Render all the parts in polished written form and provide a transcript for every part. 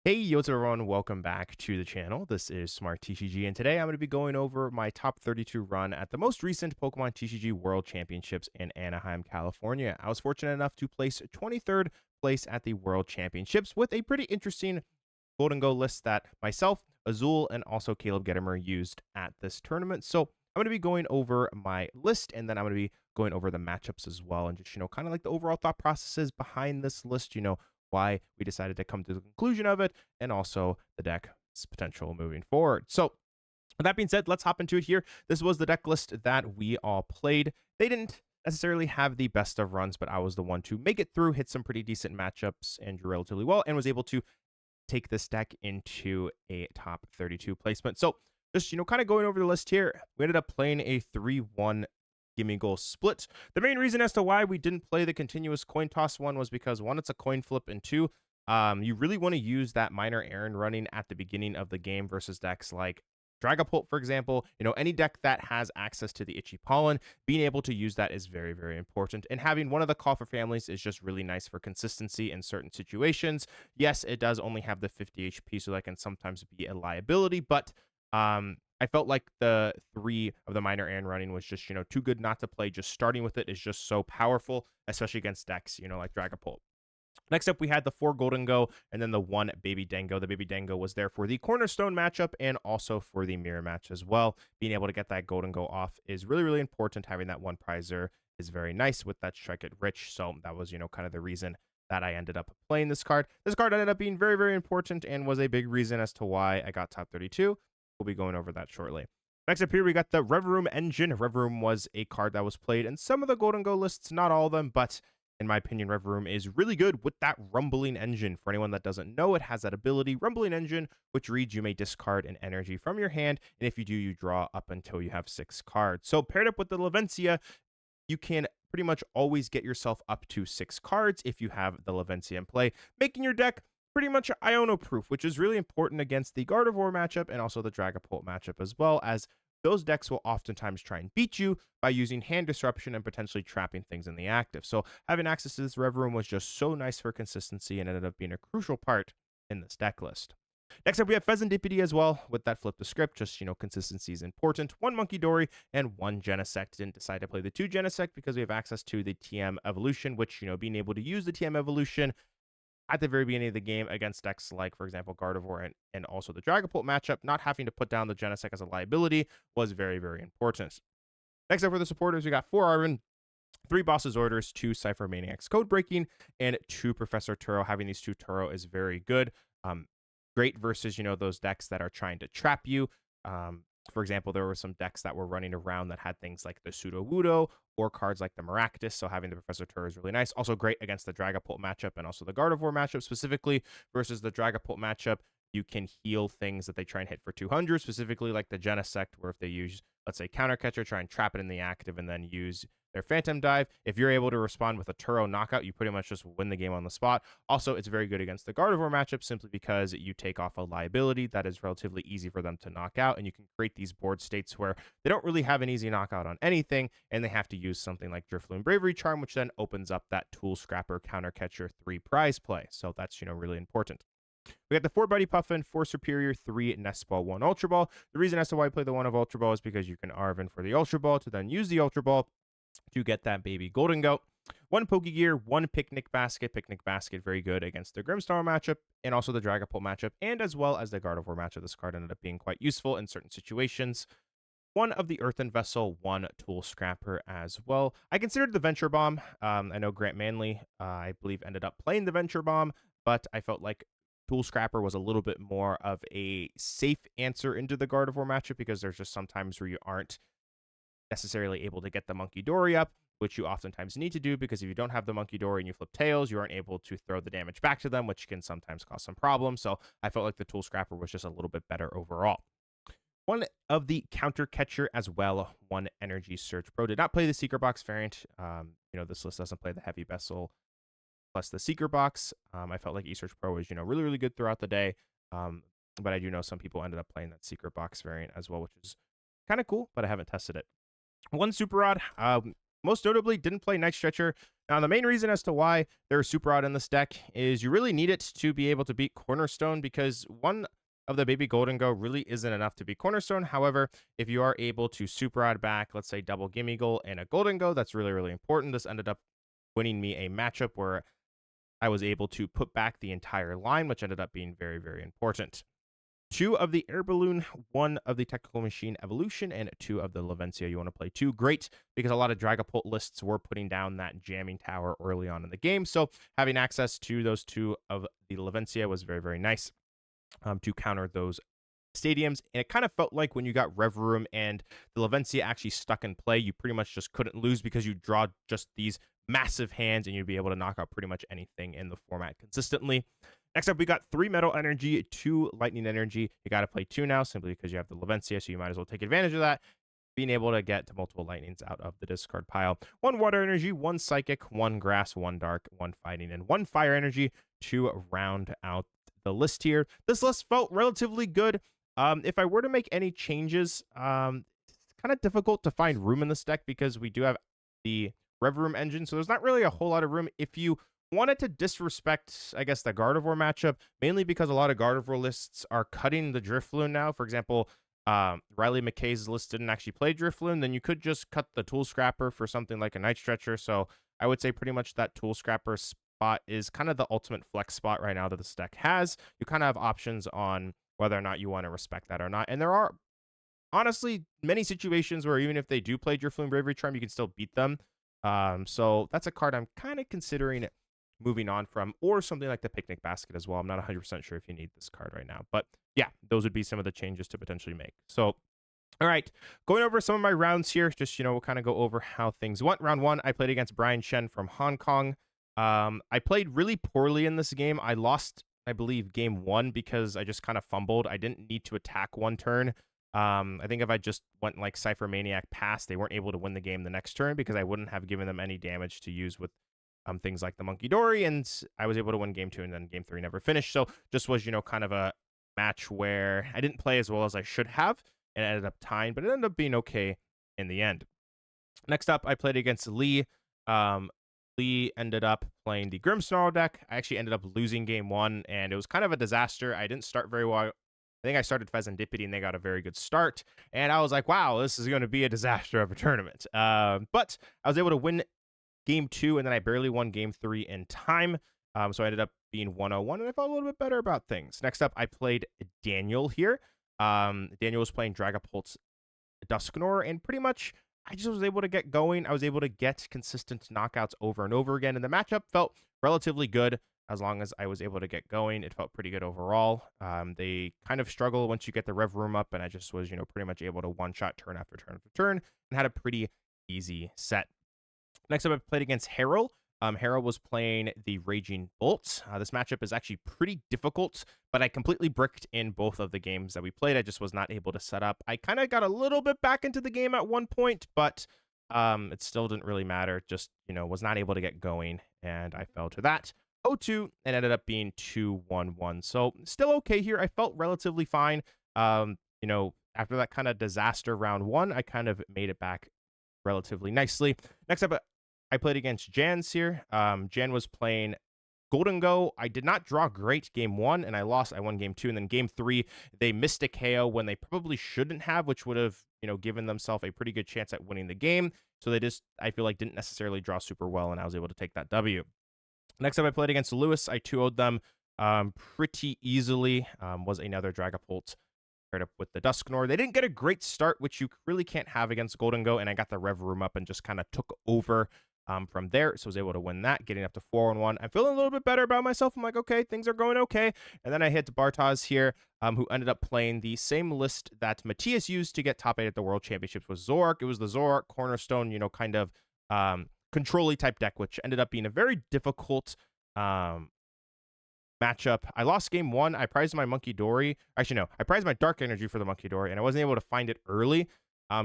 Hey, what's up, everyone? Welcome back to the channel. This is Smart TCG, and today I'm going to be going over my top 32 run at the most recent Pokemon TCG World Championships in Anaheim, California. I was fortunate enough to place 23rd place at the World Championships with a pretty interesting Golden Go list that myself, Azul, and also Caleb Gettimer used at this tournament. So I'm going to be going over my list, and then I'm going to be going over the matchups as well, and just, kind of like the overall thought processes behind this list, why we decided to come to the conclusion of it, and also the deck's potential moving forward. So with that being said, let's hop into it here. This was the deck list that we all played. They didn't necessarily have the best of runs, but I was the one to make it through, hit some pretty decent matchups, and drew relatively well, and was able to take this deck into a top 32 placement. So just, kind of going over the list here, we ended up playing a 3-1 gimme goal split. The main reason as to why we didn't play the continuous coin toss one was because one, it's a coin flip, and two, you really want to use that minor errand running at the beginning of the game versus decks like Dragapult, for example. Any deck that has access to the Itchy Pollen, being able to use that is very, very important. And having one of the Call for Families is just really nice for consistency in certain situations. Yes, it does only have the 50 HP, so that can sometimes be a liability, but I felt like the three of the minor and running was just, too good not to play. Just starting with it is just so powerful, especially against decks, like Dragapult. Next up, we had the 4 Golden Go and then the 1 Baby Dango. The Baby Dango was there for the Cornerstone matchup and also for the Mirror match as well. Being able to get that Golden Go off is really, really important. Having that one prizer is very nice with that Strike It Rich. So that was, kind of the reason that I ended up playing this card. This card ended up being very, very important and was a big reason as to why I got top 32. We'll be going over that shortly. Next up here, we got the Rev Room Engine. Rev Room was a card that was played in some of the Golden Go lists, not all of them, but in my opinion, Rev Room is really good with that Rumbling Engine. For anyone that doesn't know, it has that ability, Rumbling Engine, which reads you may discard an energy from your hand, and if you do, you draw up until you have 6 cards. So paired up with the Lavencia, you can pretty much always get yourself up to 6 cards if you have the Lavencia in play, making your deck pretty much Iono proof, which is really important against the Gardevoir matchup and also the Dragapult matchup, as well as those decks will oftentimes try and beat you by using hand disruption and potentially trapping things in the active. So having access to this Rev Room was just so nice for consistency and ended up being a crucial part in this deck list. Next up, we have Pheasantipede as well with that flip the script. Just, consistency is important. 1 Monkey Dory and 1 Genesect. Didn't decide to play the 2 Genesect because we have access to the TM Evolution, which, being able to use the TM Evolution at the very beginning of the game against decks like, for example, Gardevoir and also the Dragapult matchup, not having to put down the Genesect as a liability was very, very important. Next up for the supporters, we got 4 Arvin, 3 Boss's Orders, 2 Cypher Maniacs Code Breaking, and 2 Professor Turo. Having these 2 Turo is very good. Great versus, those decks that are trying to trap you. For example, there were some decks that were running around that had things like the Sudowoodo or cards like the Maractus, so having the Professor Tour is really nice. Also great against the Dragapult matchup and also the Gardevoir matchup, specifically versus the Dragapult matchup. You can heal things that they try and hit for 200, specifically like the Genesect, where if they use, let's say, Counter Catcher, try and trap it in the active and then use their Phantom Dive. If you're able to respond with a Turo knockout, you pretty much just win the game on the spot. Also, it's very good against the Gardevoir matchup simply because you take off a liability that is relatively easy for them to knock out, and you can create these board states where they don't really have an easy knockout on anything, and they have to use something like Drifloon Bravery Charm, which then opens up that Tool Scrapper Counter Catcher 3 prize play. So that's, really important. We got the 4 Buddy Puffin, 4 Superior, 3 Nest Ball, 1 Ultra Ball. The reason as to why I play the 1 of Ultra Ball is because you can Arvin for the Ultra Ball to then use the Ultra Ball to get that baby Golden Goat. 1 Pokegear, 1 Picnic Basket. Picnic Basket, very good against the Grimmsnarl matchup and also the Dragapult matchup, and as well as the Gardevoir matchup. This card ended up being quite useful in certain situations. 1 of the Earthen Vessel, 1 Tool Scrapper as well. I considered the Venture Bomb. I know Grant Manley, I believe, ended up playing the Venture Bomb, but I felt like Tool Scrapper was a little bit more of a safe answer into the Gardevoir matchup because there's just some times where you aren't necessarily able to get the Monkey Dory up, which you oftentimes need to do because if you don't have the Monkey Dory and you flip tails, you aren't able to throw the damage back to them, which can sometimes cause some problems. So I felt like the Tool Scrapper was just a little bit better overall. 1 of the Counter Catcher as well, 1 Energy Search Pro. Did not play the Secret Box variant. This list doesn't play the Heavy Vessel plus the Secret Box. I felt like E-Search Pro was, really, really good throughout the day. But I do know some people ended up playing that Secret Box variant as well, which is kind of cool, but I haven't tested it. 1 Super Rod. most notably didn't play Night Stretcher. Now, the main reason as to why there's Super Odd in this deck is you really need it to be able to beat Cornerstone, because one of the Baby Golden Go really isn't enough to beat Cornerstone. However, if you are able to Super Odd back, let's say double Gimme Goal and a Golden Go, that's really, really important. This ended up winning me a matchup where I was able to put back the entire line, which ended up being very, very important. 2 of the Air Balloon, 1 of the Technical Machine Evolution, and 2 of the Levencia you want to play. 2 great, because a lot of Dragapult lists were putting down that jamming tower early on in the game. So having access to those 2 of the Levencia was very, very nice to counter those stadiums. And it kind of felt like when you got Rev Room and the Levencia actually stuck in play, you pretty much just couldn't lose, because you draw just these massive hands and you'd be able to knock out pretty much anything in the format consistently. Next up, we got 3 Metal Energy, 2 Lightning Energy. You got to play 2 now, simply because you have the Levencia, so you might as well take advantage of that, being able to get to multiple Lightnings out of the discard pile. 1 Water Energy, 1 Psychic, 1 Grass, 1 Dark, 1 Fighting, and 1 Fire Energy to round out the list here. This list felt relatively good. If I were to make any changes, it's kind of difficult to find room in this deck, because we do have the Rev Room engine, so there's not really a whole lot of room. If you wanted to disrespect, I guess, the Gardevoir matchup, mainly because a lot of Gardevoir lists are cutting the Drifloon now. For example, Riley McKay's list didn't actually play Drifloon, then you could just cut the Tool Scrapper for something like a Night Stretcher. So I would say pretty much that Tool Scrapper spot is kind of the ultimate flex spot right now that this deck has. You kind of have options on whether or not you want to respect that or not. And there are honestly many situations where even if they do play Drifloon Bravery Charm, you can still beat them. So that's a card I'm kind of considering moving on from, or something like the Picnic Basket as well. I'm not 100% sure if you need this card right now, but yeah, those would be some of the changes to potentially make. So, all right, going over some of my rounds here, just, we'll kind of go over how things went. Round 1, I played against Brian Shen from Hong Kong. I played really poorly in this game. I lost, I believe, game 1 because I just kind of fumbled. I didn't need to attack one turn. I think if I just went like Cypher Maniac past, they weren't able to win the game the next turn, because I wouldn't have given them any damage to use with things like the Monkey Dory, and I was able to win game 2, and then game 3 never finished. So just was, kind of a match where I didn't play as well as I should have, and ended up tying, but it ended up being okay in the end. Next up, I played against Lee. Lee ended up playing the Grimmsnarl deck. I actually ended up losing game 1, and it was kind of a disaster. I didn't start very well. I think I started Pheasantipity, and they got a very good start. And I was like, wow, this is going to be a disaster of a tournament. But I was able to win game 2, and then I barely won game 3 in time. So I ended up being 101, and I felt a little bit better about things. Next up, I played Daniel here. Daniel was playing Dragapult's Dusknoir, and pretty much I just was able to get going. I was able to get consistent knockouts over and over again, and the matchup felt relatively good as long as I was able to get going. It felt pretty good overall. They kind of struggle once you get the Rev Room up, and I just was, pretty much able to one-shot turn after turn after turn, and had a pretty easy set. Next up, I played against Harrell. Harrell was playing the Raging Bolt. This matchup is actually pretty difficult, but I completely bricked in both of the games that we played. I just was not able to set up. I kind of got a little bit back into the game at one point, but it still didn't really matter. Just, was not able to get going, and I fell to that. 0-2, and ended up being 2-1-1. So still okay here. I felt relatively fine. After that kind of disaster round 1, I kind of made it back relatively nicely. Next up, I played against Jans here. Jan was playing Golden Go. I did not draw great game 1, and I lost. I won game 2, and then game 3, they missed a KO when they probably shouldn't have, which would have, given themselves a pretty good chance at winning the game. So they just, I feel like, didn't necessarily draw super well, and I was able to take that W. Next up, I played against Lewis. I 2-0'd them pretty easily. Was another Dragapult paired up with the Dusknoir. They didn't get a great start, which you really can't have against Golden Go, and I got the Rev Room up and just kind of took over from there. So I was able to win that, getting up to 4-1. I'm feeling a little bit better about myself. I'm like, okay, things are going okay. And then I hit Bartaz here, who ended up playing the same list that Matthias used to get top 8 at the World Championships with Zoroark. It was the Zoroark Cornerstone, kind of control-y type deck, which ended up being a very difficult matchup. I lost game 1. I prized my Monkey Dory. Actually, no, I prized my Dark Energy for the Monkey Dory, and I wasn't able to find it early.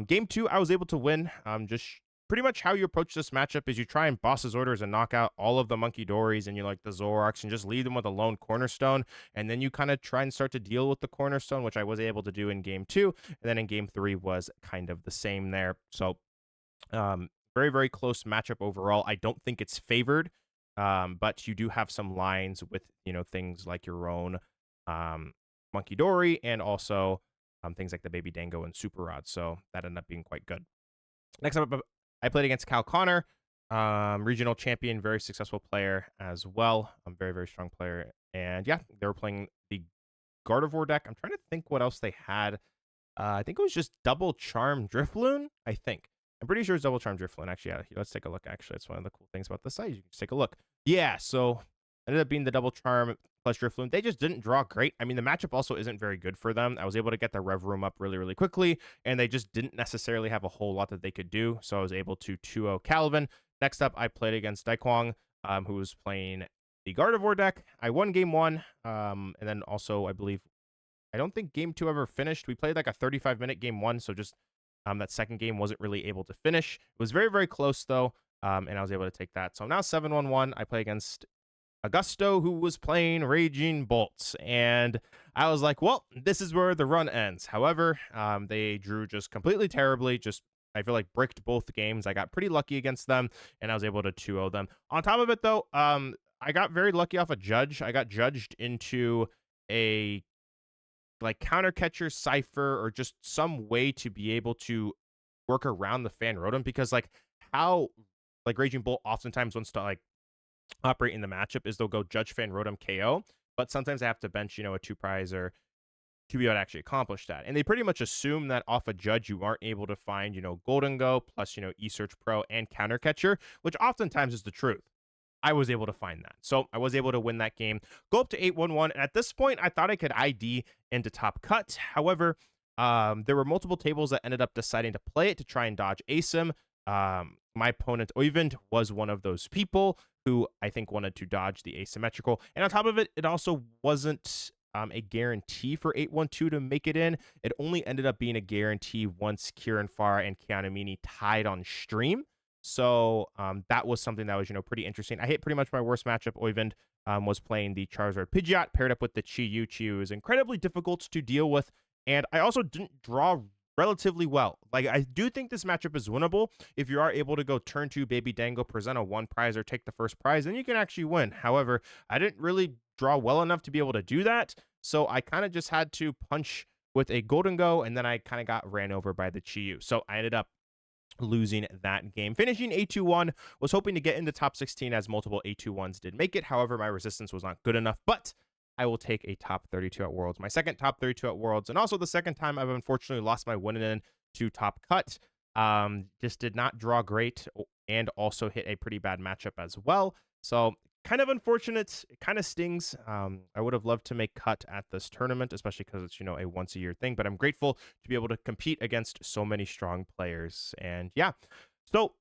Game 2, I was able to win. Just pretty much how you approach this matchup is you try and boss's orders and knock out all of the Monkey Dories and the Zoroarks, and just leave them with a lone Cornerstone, and then you kind of try and start to deal with the Cornerstone, which I was able to do in game 2, and then in game 3 was kind of the same there. So very, very close matchup overall. I don't think it's favored, but you do have some lines with, things like your own Monkey Dory and also things like the Baby Dango and Super Rod. So that ended up being quite good. Next up, I played against Cal Connor, regional champion, very successful player as well. Very, very strong player. And yeah, they were playing the Gardevoir deck. I'm trying to think what else they had. I think it was just Double Charm Drifloon, I think. I'm pretty sure it's Double Charm Drifloon. Actually, yeah, let's take a look. Actually, it's one of the cool things about the site. You can just take a look. Yeah, so ended up being the Double Charm plus Drifloon. They just didn't draw great. I mean, the matchup also isn't very good for them. I was able to get the Rev Room up really, really quickly, and they just didn't necessarily have a whole lot that they could do. So I was able to 2-0 Calvin. Next up, I played against Daekwang, who was playing the Gardevoir deck. I won game 1, and then also, I don't think game 2 ever finished. We played like a 35-minute game 1, so just that second game wasn't really able to finish. It was very, very close, though, and I was able to take that. So I'm now 7-1-1. I play against Augusto, who was playing Raging Bolts, and I was like, well, this is where the run ends. However, they drew just completely terribly, I feel like bricked both games. I got pretty lucky against them, and I was able to 2-0 them. On top of it, though, I got very lucky off a judge. I got judged into a like counter catcher cipher or just some way to be able to work around the fan rotom, because like how like Raging Bolt oftentimes wants to like operate in the matchup is they'll go judge fan rotom KO, but sometimes they have to bench, a 2 prize or to be able to actually accomplish that. And they pretty much assume that off a judge you aren't able to find, Golden Go plus, eSearch Pro and counter catcher, which oftentimes is the truth. I was able to find that. So I was able to win that game, go up to 8-1-1. And at this point, I thought I could ID into top cut. However, there were multiple tables that ended up deciding to play it to try and dodge ASIM. My opponent, Oyvind, was one of those people who I think wanted to dodge the asymmetrical. And on top of it, it also wasn't a guarantee for 8-1-2 to make it in. It only ended up being a guarantee once Kieran Farr and Kianamini tied on stream. So that was something that was, pretty interesting. I hit pretty much my worst matchup. Oyvind was playing the Charizard Pidgeot paired up with the Chi-Yu. Chi-Yu is incredibly difficult to deal with. And I also didn't draw relatively well. Like, I do think this matchup is winnable. If you are able to go turn 2 Baby Dango, present a 1 prize or take the first prize, then you can actually win. However, I didn't really draw well enough to be able to do that. So I kind of just had to punch with a Golden Go, and then I kind of got ran over by the Chi-Yu. So I ended up losing that game, finishing 8-2-1. Was hoping to get into top 16 as multiple 8-2-1s did make it. However, my resistance was not good enough, but I will take a top 32 at Worlds, my second top 32 at Worlds, and also the second time I've unfortunately lost my win in to top cut. Just did not draw great and also hit a pretty bad matchup as well. So kind of unfortunate. It kind of stings. I would have loved to make cut at this tournament, especially because it's, a once a year thing, but I'm grateful to be able to compete against so many strong players. And yeah, so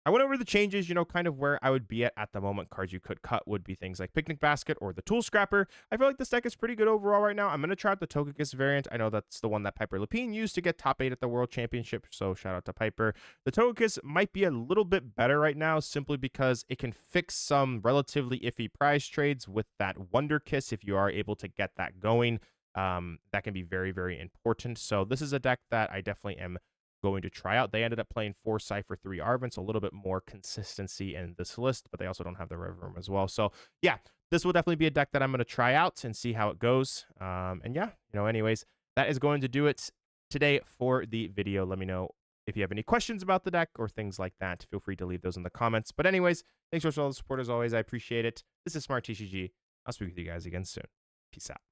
I went over the changes, kind of where I would be at the moment. Cards you could cut would be things like Picnic Basket or the Tool Scrapper. I feel like this deck is pretty good overall right now. I'm going to try out the Togekiss variant. I know that's the one that Piper Lapine used to get top 8 at the World Championship, so shout out to Piper. The Togekiss might be a little bit better right now simply because it can fix some relatively iffy prize trades with that Wonder Kiss if you are able to get that going. That can be very, very important. So this is a deck that I definitely am going to try out. They ended up playing 4 Cypher, 3 Arvin, so a little bit more consistency in this list, but they also don't have the Rev Room as well. So yeah, this will definitely be a deck that I'm going to try out and see how it goes. And yeah, anyways, that is going to do it today for the video. Let me know if you have any questions about the deck or things like that. Feel free to leave those in the comments. But anyways, thanks for all the support as always. I appreciate it. This is Smart TCG. I'll speak with you guys again soon. Peace out.